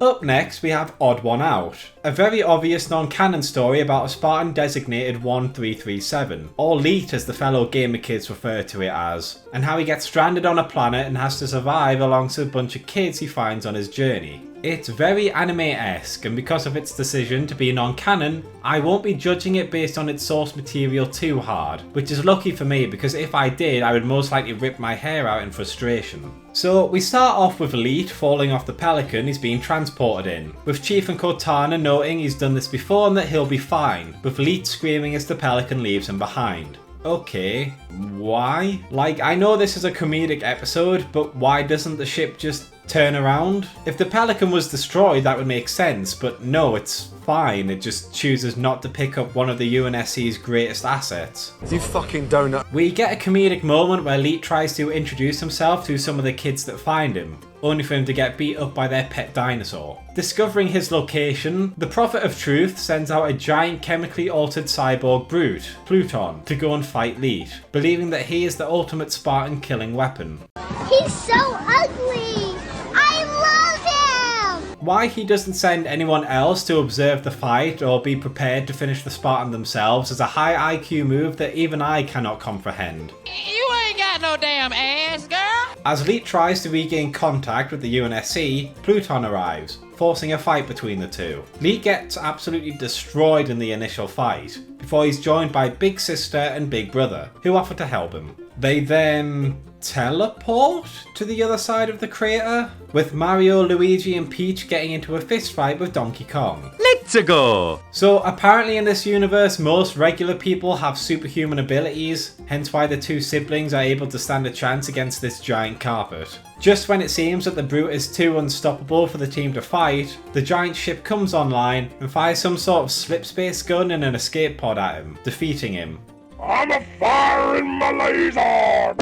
Up next we have Odd One Out, a very obvious non-canon story about a Spartan designated 1337, or Leet as the fellow gamer kids refer to it as, and how he gets stranded on a planet and has to survive alongside a bunch of kids he finds on his journey. It's very anime-esque, and because of its decision to be non-canon, I won't be judging it based on its source material too hard, which is lucky for me because if I did, I would most likely rip my hair out in frustration. So we start off with Leet falling off the pelican he's being transported in, with Chief and Cortana noting he's done this before and that he'll be fine, with Leet screaming as the pelican leaves him behind. Okay, why? Like, I know this is a comedic episode, but why doesn't the ship just turn around? If the pelican was destroyed, that would make sense, but no, it's fine. It just chooses not to pick up one of the UNSC's greatest assets. You fucking donut. We get a comedic moment where Leet tries to introduce himself to some of the kids that find him, only for him to get beat up by their pet dinosaur. Discovering his location, the Prophet of Truth sends out a giant chemically altered cyborg brute, Pluton, to go and fight Leet, believing that he is the ultimate Spartan killing weapon. He's so ugly! I love him! Why he doesn't send anyone else to observe the fight or be prepared to finish the Spartan themselves is a high IQ move that even I cannot comprehend. You ain't got no damn ass, girl! As Leet tries to regain contact with the UNSC, Pluton arrives, forcing a fight between the two. Leet gets absolutely destroyed in the initial fight, before he's joined by Big Sister and Big Brother, who offer to help him. They then teleport to the other side of the crater, with Mario, Luigi and Peach getting into a fist fight with Donkey Kong. Let's go! So apparently in this universe, most regular people have superhuman abilities, hence why the two siblings are able to stand a chance against this giant carpet. Just when it seems that the brute is too unstoppable for the team to fight, the giant ship comes online and fires some sort of slipspace gun and an escape pod at him, defeating him. I'm a firing my laser!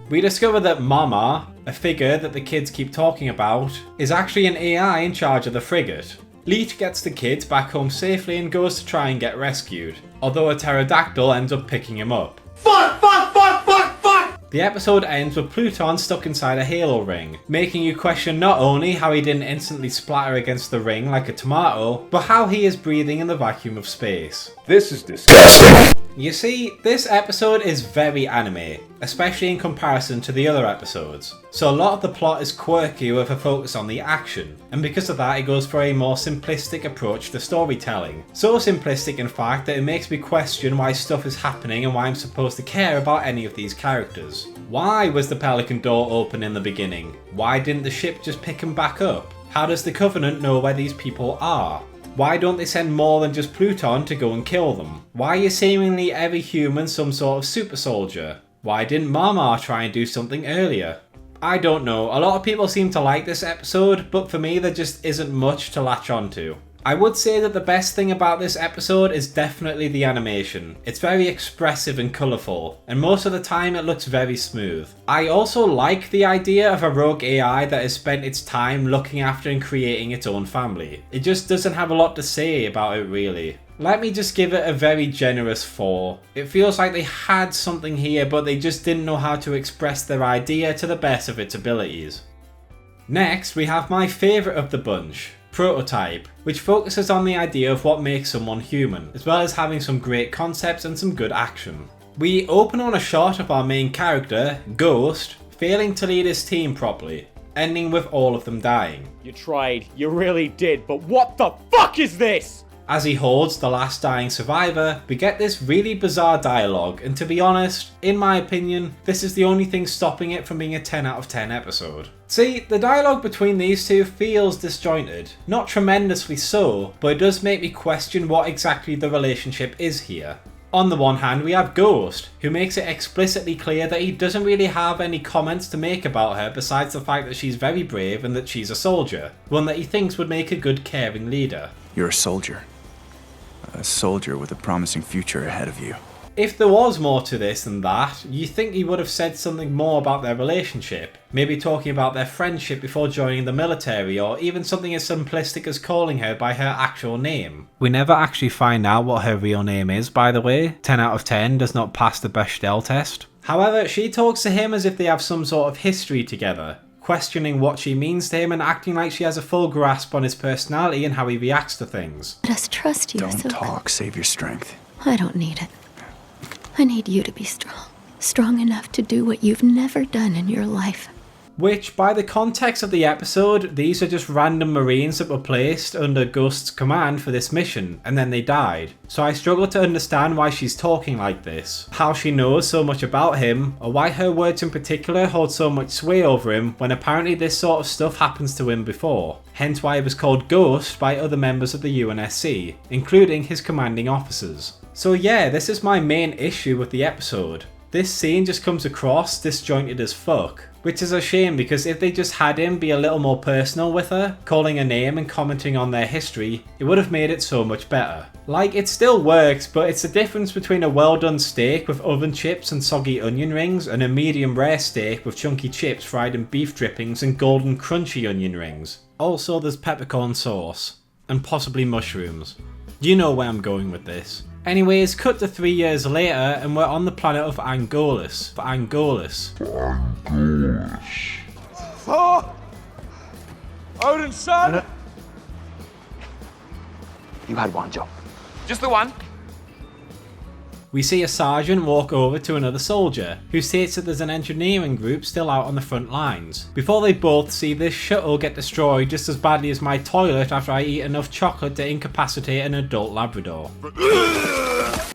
We discover that Mama, a figure that the kids keep talking about, is actually an AI in charge of the frigate. Leet gets the kids back home safely and goes to try and get rescued, although a pterodactyl ends up picking him up. Fuck! The episode ends with Pluton stuck inside a halo ring, making you question not only how he didn't instantly splatter against the ring like a tomato, but how he is breathing in the vacuum of space. This is disgusting. You see, this episode is very anime, especially in comparison to the other episodes. So a lot of the plot is quirky with a focus on the action, and because of that it goes for a more simplistic approach to storytelling. So simplistic in fact that it makes me question why stuff is happening and why I'm supposed to care about any of these characters. Why was the Pelican door open in the beginning? Why didn't the ship just pick him back up? How does the Covenant know where these people are? Why don't they send more than just Pluton to go and kill them? Why is seemingly every human some sort of super soldier? Why didn't Mama try and do something earlier? I don't know, a lot of people seem to like this episode, but for me there just isn't much to latch onto. I would say that the best thing about this episode is definitely the animation. It's very expressive and colourful, and most of the time it looks very smooth. I also like the idea of a rogue AI that has spent its time looking after and creating its own family. It just doesn't have a lot to say about it really. Let me just give it a very generous 4. It feels like they had something here but they just didn't know how to express their idea to the best of its abilities. Next we have my favourite of the bunch, Prototype, which focuses on the idea of what makes someone human, as well as having some great concepts and some good action. We open on a shot of our main character, Ghost, failing to lead his team properly, ending with all of them dying. You tried, you really did, but what the fuck is this? As he holds the last dying survivor, we get this really bizarre dialogue, and to be honest, in my opinion, this is the only thing stopping it from being a 10 out of 10 episode. See, the dialogue between these two feels disjointed. Not tremendously so, but it does make me question what exactly the relationship is here. On the one hand, we have Ghost, who makes it explicitly clear that he doesn't really have any comments to make about her besides the fact that she's very brave and that she's a soldier, one that he thinks would make a good caring leader. You're a soldier. A soldier with a promising future ahead of you. If there was more to this than that, you think he would have said something more about their relationship. Maybe talking about their friendship before joining the military, or even something as simplistic as calling her by her actual name. We never actually find out what her real name is, by the way. 10 out of 10 does not pass the Bechdel test. However, she talks to him as if they have some sort of history together. questioning what she means to him and acting like she has a full grasp on his personality and how he reacts to things. Let us trust you. Don't talk, save your strength. I don't need it. I need you to be strong. Strong enough to do what you've never done in your life. Which, by the context of the episode, these are just random Marines that were placed under Ghost's command for this mission, and then they died. So I struggle to understand why she's talking like this, how she knows so much about him, or why her words in particular hold so much sway over him when apparently this sort of stuff happens to him before. Hence why he was called Ghost by other members of the UNSC, including his commanding officers. So yeah, this is my main issue with the episode. This scene just comes across disjointed as fuck. Which is a shame because if they just had him be a little more personal with her, calling her name and commenting on their history, it would have made it so much better. Like, it still works, but it's the difference between a well done steak with oven chips and soggy onion rings and a medium rare steak with chunky chips fried in beef drippings and golden crunchy onion rings. Also, there's peppercorn sauce. And possibly mushrooms. You know where I'm going with this. Anyways, cut to 3 years later and we're on the planet of Angolas. Oh! Odin's son! You had one job. Just the one. We see a sergeant walk over to another soldier, who states that there's an engineering group still out on the front lines, before they both see this shuttle get destroyed just as badly as my toilet after I eat enough chocolate to incapacitate an adult Labrador.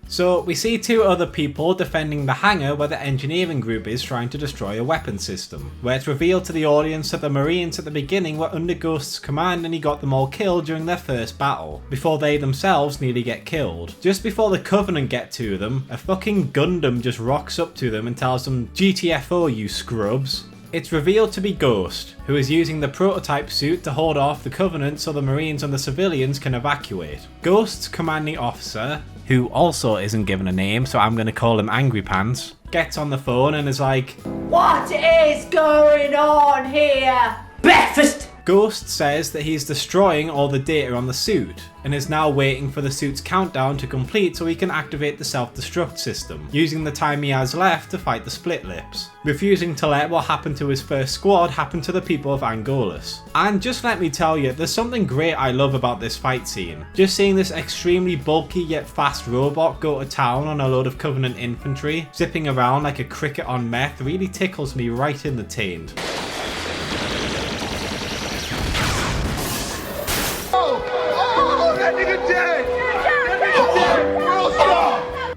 So we see two other people defending the hangar where the engineering group is trying to destroy a weapon system, where it's revealed to the audience that the Marines at the beginning were under Ghost's command and he got them all killed during their first battle, before they themselves nearly get killed. Just before the Covenant get to them, a fucking Gundam just rocks up to them and tells them, "GTFO, you scrubs." It's revealed to be Ghost, who is using the prototype suit to hold off the Covenant so the Marines and the civilians can evacuate. Ghost's commanding officer, who also isn't given a name, so I'm going to call him Angry Pants, gets on the phone and is like, "What is going on here? Breakfast!" Ghost says that he's destroying all the data on the suit, and is now waiting for the suit's countdown to complete so he can activate the self-destruct system, using the time he has left to fight the Split Lips, refusing to let what happened to his first squad happen to the people of Angolas. And just let me tell you, there's something great I love about this fight scene. Just seeing this extremely bulky yet fast robot go to town on a load of Covenant infantry, zipping around like a cricket on meth, really tickles me right in the taint.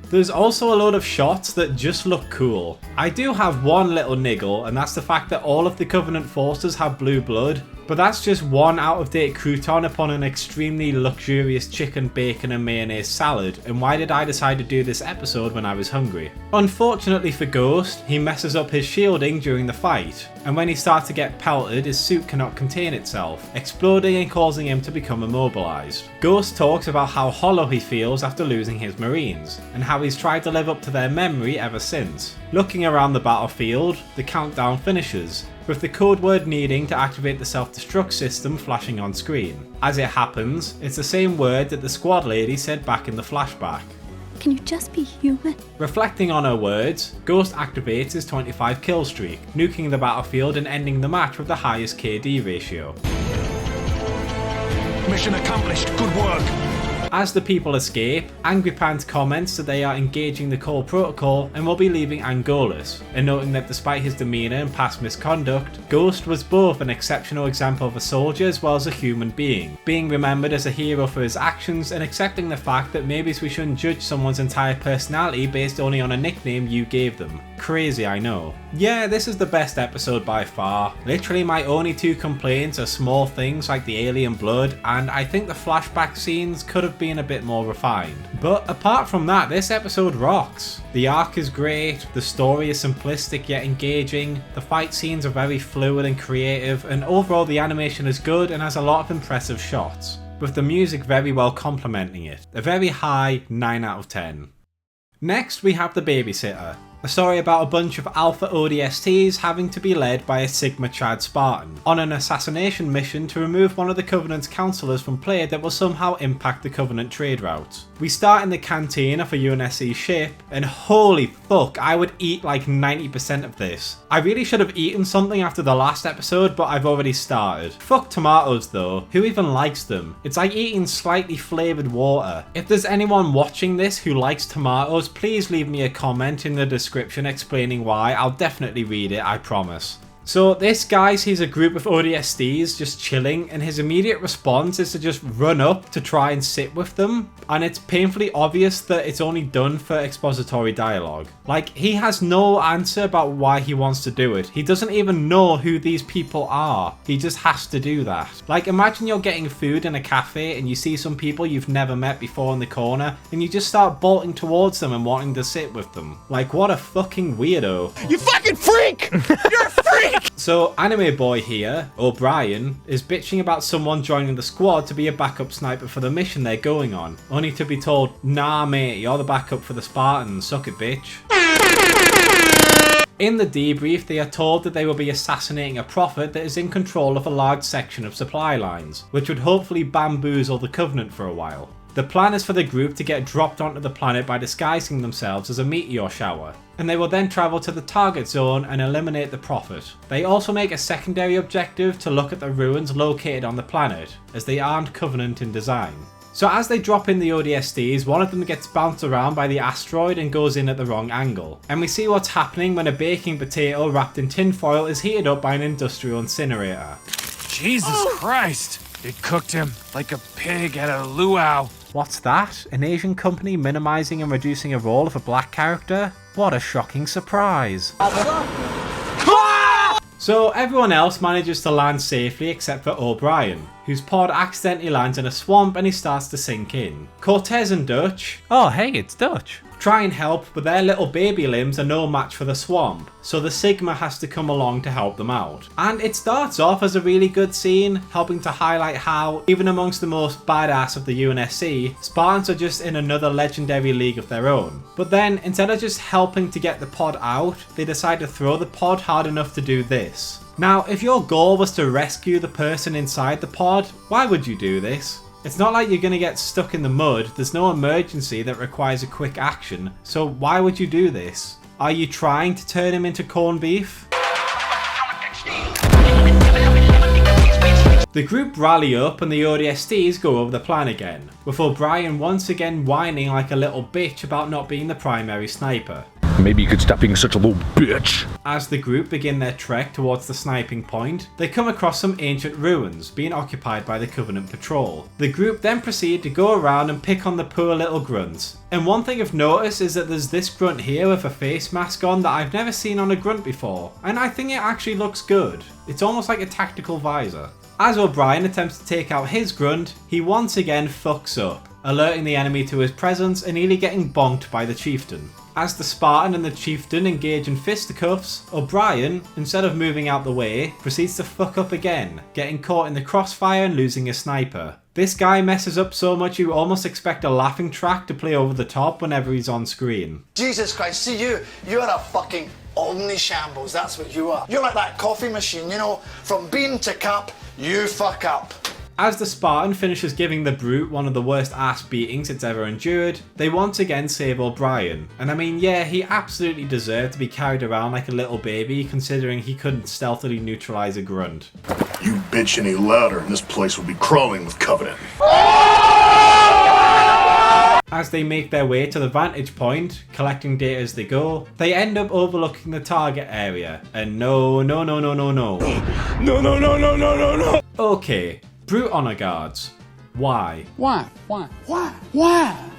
There's also a load of shots that just look cool. I do have one little niggle, and that's the fact that all of the Covenant forces have blue blood, but that's just one out-of-date crouton upon an extremely luxurious chicken, bacon and mayonnaise salad, and why did I decide to do this episode when I was hungry? Unfortunately for Ghost, he messes up his shielding during the fight, and when he starts to get pelted, his suit cannot contain itself, exploding and causing him to become immobilized. Ghost talks about how hollow he feels after losing his Marines, and how he's tried to live up to their memory ever since. Looking around the battlefield, the countdown finishes, with the code word needing to activate the self-destruct system flashing on screen. As it happens, it's the same word that the squad lady said back in the flashback. Can you just be human? Reflecting on her words, Ghost activates his 25 kill streak, nuking the battlefield and ending the match with the highest KD ratio. Mission accomplished. Good work. As the people escape, Angry Pants comments that they are engaging the core protocol and will be leaving Angolas, and noting that despite his demeanour and past misconduct, Ghost was both an exceptional example of a soldier as well as a human being remembered as a hero for his actions and accepting the fact that maybe we shouldn't judge someone's entire personality based only on a nickname you gave them. Crazy, I know. Yeah, this is the best episode by far. Literally my only two complaints are small things like the alien blood, and I think the flashback scenes could have been a bit more refined. But apart from that, this episode rocks. The arc is great, the story is simplistic yet engaging, the fight scenes are very fluid and creative, and overall the animation is good and has a lot of impressive shots, with the music very well complementing it. A very high 9 out of 10. Next we have The Babysitter, a story about a bunch of Alpha ODSTs having to be led by a Sigma Chad Spartan on an assassination mission to remove one of the Covenant's councillors from play that will somehow impact the Covenant trade routes. We start in the canteen of a UNSC ship, and holy fuck, I would eat like 90% of this. I really should have eaten something after the last episode, but I've already started. Fuck tomatoes though, who even likes them? It's like eating slightly flavoured water. If there's anyone watching this who likes tomatoes, please leave me a comment in the description explaining why. I'll definitely read it, I promise. So this guy sees a group of ODSTs just chilling, and his immediate response is to just run up to try and sit with them, and it's painfully obvious that it's only done for expository dialogue. Like, he has no answer about why he wants to do it. He doesn't even know who these people are. He just has to do that. Like, imagine you're getting food in a cafe and you see some people you've never met before in the corner, and you just start bolting towards them and wanting to sit with them. Like, what a fucking weirdo. You fucking freak! You're a freak! So, anime boy here, O'Brien, is bitching about someone joining the squad to be a backup sniper for the mission they're going on, only to be told, nah mate, you're the backup for the Spartans, suck it bitch. In the debrief, they are told that they will be assassinating a prophet that is in control of a large section of supply lines, which would hopefully bamboozle the Covenant for a while. The plan is for the group to get dropped onto the planet by disguising themselves as a meteor shower, and they will then travel to the target zone and eliminate the prophet. They also make a secondary objective to look at the ruins located on the planet, as they aren't Covenant in design. So as they drop in the ODSTs, one of them gets bounced around by the asteroid and goes in at the wrong angle. And we see what's happening when a baking potato wrapped in tinfoil is heated up by an industrial incinerator. Jesus Christ! It cooked him like a pig at a luau. What's that? An Asian company minimizing and reducing a role of a black character? What a shocking surprise. So everyone else manages to land safely except for O'Brien, whose pod accidentally lands in a swamp and he starts to sink in. Cortez and Dutch, oh hey, it's Dutch, try and help, but their little baby limbs are no match for the swamp, so the Sigma has to come along to help them out. And it starts off as a really good scene, helping to highlight how, even amongst the most badass of the UNSC, Spartans are just in another legendary league of their own. But then, instead of just helping to get the pod out, they decide to throw the pod hard enough to do this. Now, if your goal was to rescue the person inside the pod, why would you do this? It's not like you're going to get stuck in the mud, there's no emergency that requires a quick action, so why would you do this? Are you trying to turn him into corned beef? The group rally up and the ODSTs go over the plan again, with O'Brien once again whining like a little bitch about not being the primary sniper. Maybe you could stop being such a little bitch. As the group begin their trek towards the sniping point, they come across some ancient ruins being occupied by the Covenant patrol. The group then proceed to go around and pick on the poor little grunts. And one thing I've noticed is that there's this grunt here with a face mask on that I've never seen on a grunt before, and I think it actually looks good. It's almost like a tactical visor. As O'Brien attempts to take out his grunt, he once again fucks up, alerting the enemy to his presence and nearly getting bonked by the chieftain. As the Spartan and the chieftain engage in fisticuffs, O'Brien, instead of moving out the way, proceeds to fuck up again, getting caught in the crossfire and losing a sniper. This guy messes up so much you almost expect a laughing track to play over the top whenever he's on screen. Jesus Christ, see you're a fucking omni-shambles, that's what you are. You're like that coffee machine, you know, from bean to cup, you fuck up. As the Spartan finishes giving the brute one of the worst ass beatings it's ever endured, they once again save O'Brien. And I mean, yeah, he absolutely deserved to be carried around like a little baby, considering he couldn't stealthily neutralize a grunt. You bitch any louder and this place will be crawling with Covenant. As they make their way to the vantage point, collecting data as they go, they end up overlooking the target area. And no. Okay. Brute honor guards. Why? Why?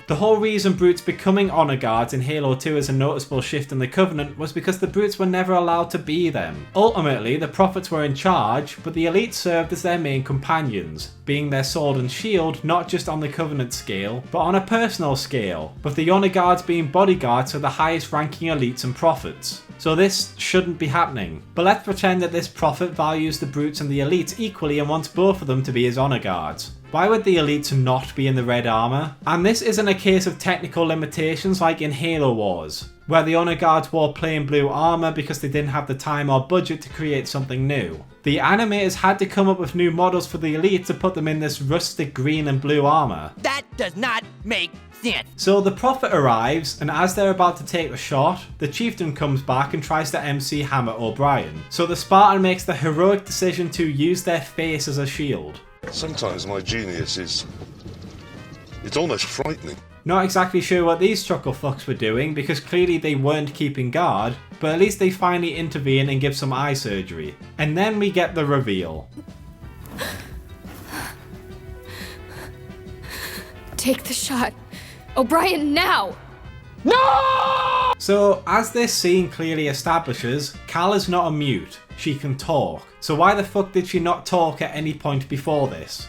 The whole reason Brutes becoming honor guards in Halo 2 is a noticeable shift in the Covenant was because the Brutes were never allowed to be them. Ultimately, the Prophets were in charge, but the Elite served as their main companions, being their sword and shield not just on the Covenant scale, but on a personal scale, with the honor guards being bodyguards for the highest ranking Elites and Prophets. So this shouldn't be happening. But let's pretend that this prophet values the Brutes and the Elites equally and wants both of them to be his honor guards. Why would the Elites not be in the red armor? And this isn't a case of technical limitations like in Halo Wars, where the honor guards wore plain blue armor because they didn't have the time or budget to create something new. The animators had to come up with new models for the Elite to put them in this rustic green and blue armor. That does not make then. So the prophet arrives, and as they're about to take the shot, the chieftain comes back and tries to MC Hammer O'Brien. So the Spartan makes the heroic decision to use their face as a shield. Sometimes my genius is... it's almost frightening. Not exactly sure what these chuckle fucks were doing, because clearly they weren't keeping guard, but at least they finally intervene and give some eye surgery. And then we get the reveal. Take the shot. O'Brien, now! No! So, as this scene clearly establishes, Cal is not a mute. She can talk. So why the fuck did she not talk at any point before this?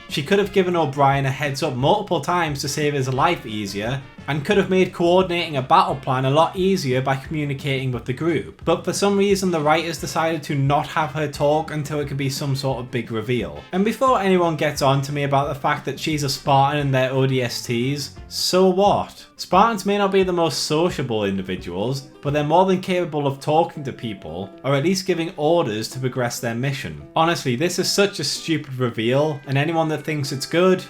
She could have given O'Brien a heads up multiple times to save his life easier, and could have made coordinating a battle plan a lot easier by communicating with the group. But for some reason the writers decided to not have her talk until it could be some sort of big reveal. And before anyone gets on to me about the fact that she's a Spartan and they're ODSTs, so what? Spartans may not be the most sociable individuals, but they're more than capable of talking to people, or at least giving orders to progress their mission. Honestly, this is such a stupid reveal, and anyone that thinks it's good...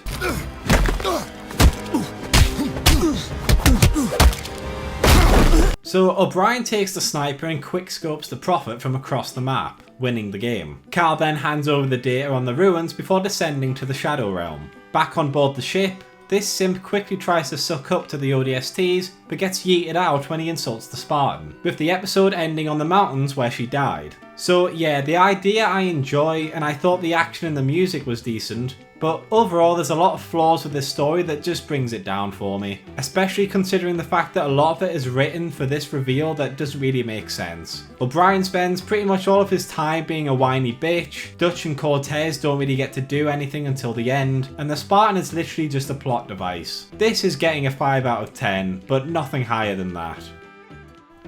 So O'Brien takes the sniper and quickscopes the prophet from across the map, winning the game. Cal then hands over the data on the ruins before descending to the Shadow Realm. Back on board the ship, this simp quickly tries to suck up to the ODSTs, but gets yeeted out when he insults the Spartan, with the episode ending on the mountains where she died. So yeah, the idea I enjoy, and I thought the action and the music was decent, but overall there's a lot of flaws with this story that just brings it down for me. Especially considering the fact that a lot of it is written for this reveal that doesn't really make sense. O'Brien spends pretty much all of his time being a whiny bitch, Dutch and Cortez don't really get to do anything until the end, and the Spartan is literally just a plot device. This is getting a 5 out of 10, but nothing higher than that.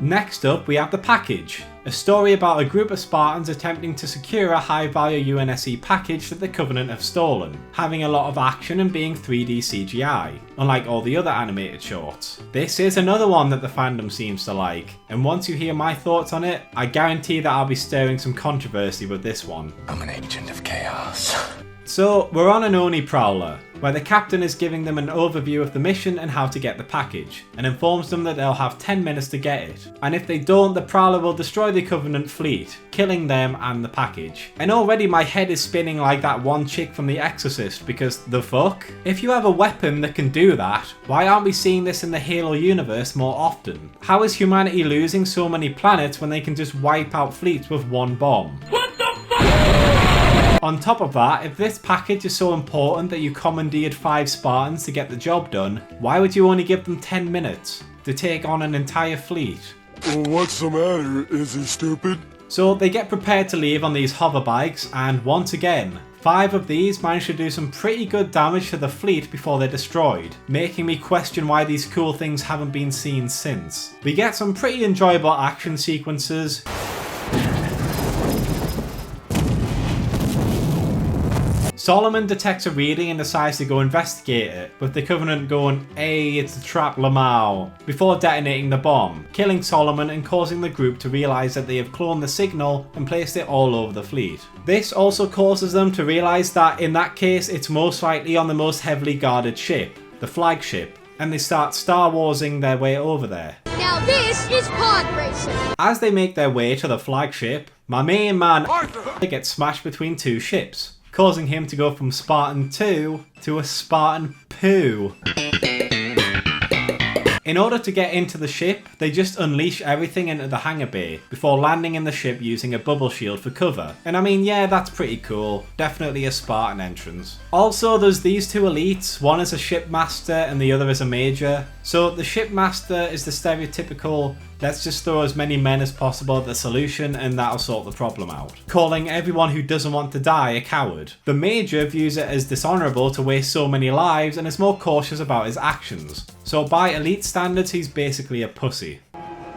Next up we have The Package, a story about a group of Spartans attempting to secure a high value UNSC package that the Covenant have stolen, having a lot of action and being 3D CGI, unlike all the other animated shorts. This is another one that the fandom seems to like, and once you hear my thoughts on it, I guarantee that I'll be stirring some controversy with this one. I'm an agent of chaos. So we're on an Oni Prowler, where the captain is giving them an overview of the mission and how to get the package, and informs them that they'll have 10 minutes to get it. And if they don't, the Prowler will destroy the Covenant fleet, killing them and the package. And already my head is spinning like that one chick from The Exorcist, because the fuck? If you have a weapon that can do that, why aren't we seeing this in the Halo universe more often? How is humanity losing so many planets when they can just wipe out fleets with one bomb? On top of that, if this package is so important that you commandeered 5 Spartans to get the job done, why would you only give them 10 minutes to take on an entire fleet? Well, what's the matter? Is he stupid? So they get prepared to leave on these hover bikes, and once again, 5 of these manage to do some pretty good damage to the fleet before they're destroyed, making me question why these cool things haven't been seen since. We get some pretty enjoyable action sequences. Solomon detects a reading and decides to go investigate it, with the Covenant going, "Hey, it's a trap, Lamau," before detonating the bomb, killing Solomon and causing the group to realise that they have cloned the signal and placed it all over the fleet. This also causes them to realise that in that case it's most likely on the most heavily guarded ship, the flagship, and they start Star Warsing their way over there. Now this is pod racing. As they make their way to the flagship, my main man gets smashed between 2 ships, causing him to go from Spartan 2 to a Spartan poo. In order to get into the ship, they just unleash everything into the hangar bay before landing in the ship using a bubble shield for cover. And I mean, yeah, that's pretty cool. Definitely a Spartan entrance. Also, there's these 2 elites. One is a shipmaster and the other is a major. So the shipmaster is the stereotypical, let's just throw as many men as possible at the solution and that'll sort the problem out, calling everyone who doesn't want to die a coward. The major views it as dishonourable to waste so many lives and is more cautious about his actions. So by elite standards, he's basically a pussy.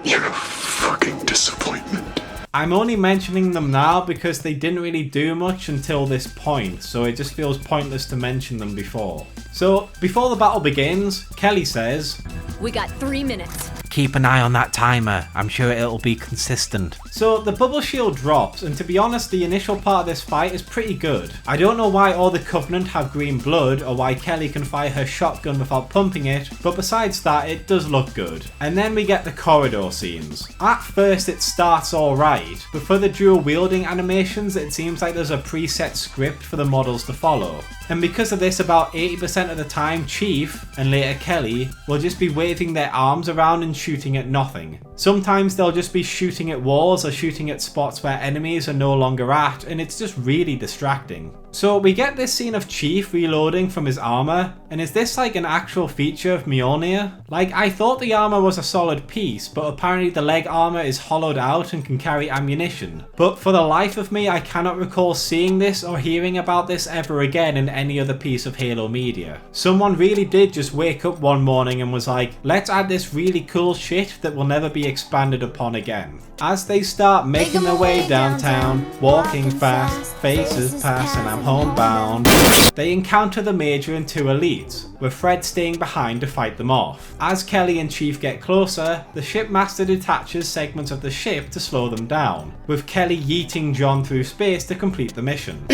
You're a fucking disappointment. I'm only mentioning them now because they didn't really do much until this point, so it just feels pointless to mention them before. So before the battle begins, Kelly says, We got 3 minutes. keep an eye on that timer. I'm sure it'll be consistent. So the bubble shield drops, and to be honest, the initial part of this fight is pretty good. I don't know why all the Covenant have green blood, or why Kelly can fire her shotgun without pumping it, but besides that, it does look good. And then we get the corridor scenes. At first it starts alright, but for the dual wielding animations, it seems like there's a preset script for the models to follow. And because of this, about 80% of the time, Chief, and later Kelly, will just be waving their arms around and shooting at nothing. Sometimes they'll just be shooting at walls or shooting at spots where enemies are no longer at, and it's just really distracting. So we get this scene of Chief reloading from his armor, and is this like an actual feature of Mjolnir? Like, I thought the armor was a solid piece, but apparently the leg armor is hollowed out and can carry ammunition. But for the life of me, I cannot recall seeing this or hearing about this ever again in any other piece of Halo media. Someone really did just wake up one morning and was like, let's add this really cool shit that will never be expanded upon again. As they start making their way downtown, walking fast, faces pass and I'm homebound, they encounter the Major and two elites, with Fred staying behind to fight them off. As Kelly and Chief get closer, the shipmaster detaches segments of the ship to slow them down, with Kelly yeeting John through space to complete the mission.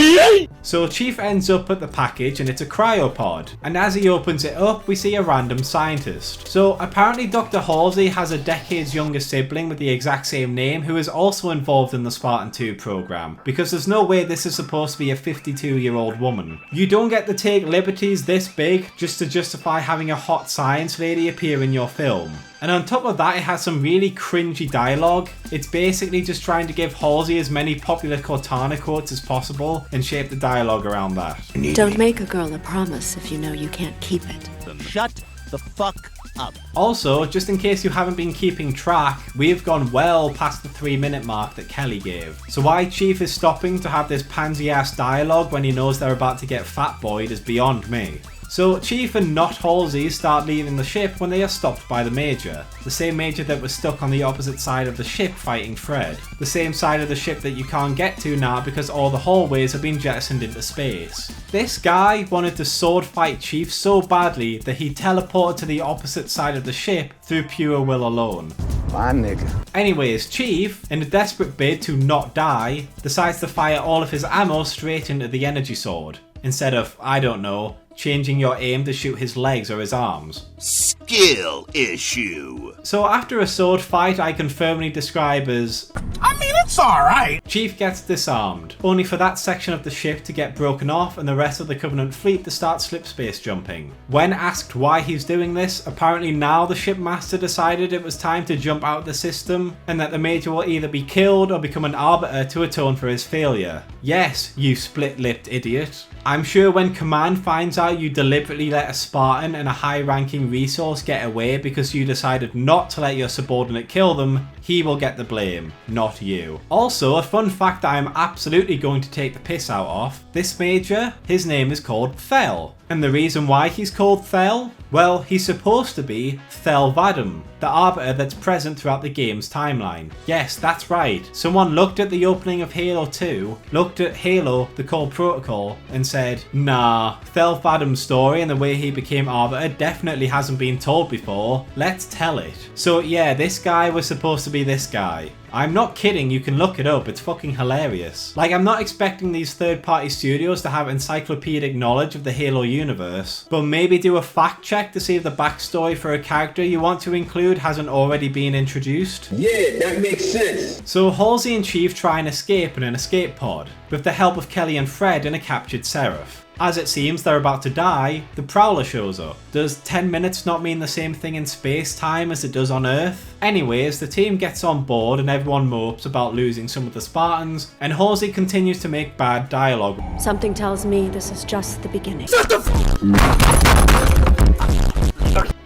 So Chief ends up at the package and it's a cryopod, and as he opens it up we see a random scientist. So apparently Dr. Halsey has a decades younger sibling with the exact same name who is also involved in the Spartan 2 program, because there's no way this is supposed to be a 52-year-old woman. You don't get to take liberties this big just to justify having a hot science lady appear in your film. And on top of that, it has some really cringy dialogue. It's basically just trying to give Halsey as many popular Cortana quotes as possible and shape the dialogue around that. Don't make a girl a promise if you know you can't keep it. Shut the fuck up. Also, just in case you haven't been keeping track, we've gone well past the 3-minute mark that Kelly gave. So why Chief is stopping to have this pansy-ass dialogue when he knows they're about to get fat-boyed is beyond me. So Chief and not Halsey start leaving the ship when they are stopped by the Major. The same Major that was stuck on the opposite side of the ship fighting Fred. The same side of the ship that you can't get to now because all the hallways have been jettisoned into space. This guy wanted to sword fight Chief so badly that he teleported to the opposite side of the ship through pure will alone. My nigga. Anyways, Chief, in a desperate bid to not die, decides to fire all of his ammo straight into the energy sword, instead of, I don't know, changing your aim to shoot his legs or his arms. Skill issue. So after a sword fight I can firmly describe as, I mean, it's alright. Chief gets disarmed, only for that section of the ship to get broken off and the rest of the Covenant fleet to start slipspace jumping. When asked why he's doing this, apparently now the shipmaster decided it was time to jump out of the system and that the Major will either be killed or become an arbiter to atone for his failure. Yes, you split-lipped idiot. I'm sure when Command finds out you deliberately let a Spartan and a high-ranking resource get away because you decided not to let your subordinate kill them, he will get the blame, not you. Also, a fun fact that I'm absolutely going to take the piss out of, this Major, his name is called Thel. And the reason why he's called Thel? Well, he's supposed to be Thel Vadum, the arbiter that's present throughout the game's timeline. Yes, that's right. Someone looked at the opening of Halo 2, looked at Halo, the Core Protocol, and said, nah, Thel Vadum's story and the way he became arbiter definitely hasn't been told before. Let's tell it. So yeah, this guy was supposed to be this guy. I'm not kidding, you can look it up, it's fucking hilarious. Like, I'm not expecting these third-party studios to have encyclopedic knowledge of the Halo universe, but maybe do a fact check to see if the backstory for a character you want to include hasn't already been introduced. Yeah, that makes sense. So Halsey and Chief try and escape in an escape pod, with the help of Kelly and Fred and a captured Seraph. As it seems they're about to die, the Prowler shows up. Does 10 minutes not mean the same thing in space-time as it does on Earth? Anyways, the team gets on board and everyone mopes about losing some of the Spartans, and Halsey continues to make bad dialogue. Something tells me this is just the beginning.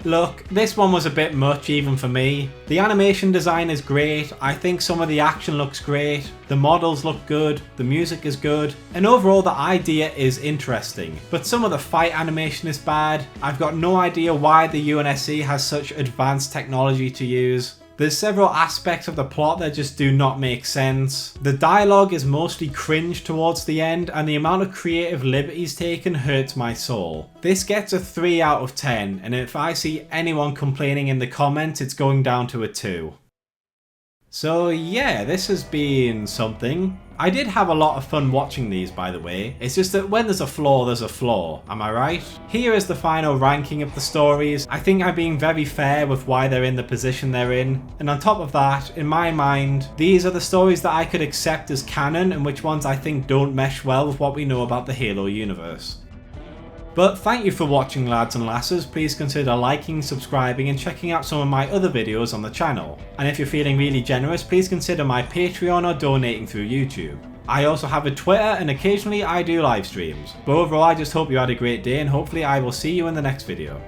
Look, this one was a bit much even for me. The animation design is great, I think some of the action looks great, the models look good, the music is good, and overall the idea is interesting. But some of the fight animation is bad. I've got no idea why the UNSC has such advanced technology to use. There's several aspects of the plot that just do not make sense. The dialogue is mostly cringe towards the end, and the amount of creative liberties taken hurts my soul. This gets a 3 out of 10, and if I see anyone complaining in the comments, it's going down to a 2. So yeah, this has been something. I did have a lot of fun watching these, by the way. It's just that when there's a flaw, there's a flaw. Am I right? Here is the final ranking of the stories. I think I'm being very fair with why they're in the position they're in. And on top of that, in my mind, these are the stories that I could accept as canon and which ones I think don't mesh well with what we know about the Halo universe. But thank you for watching, lads and lasses. Please consider liking, subscribing and checking out some of my other videos on the channel. And if you're feeling really generous, please consider my Patreon or donating through YouTube. I also have a Twitter and occasionally I do live streams. But overall, I just hope you had a great day and hopefully I will see you in the next video.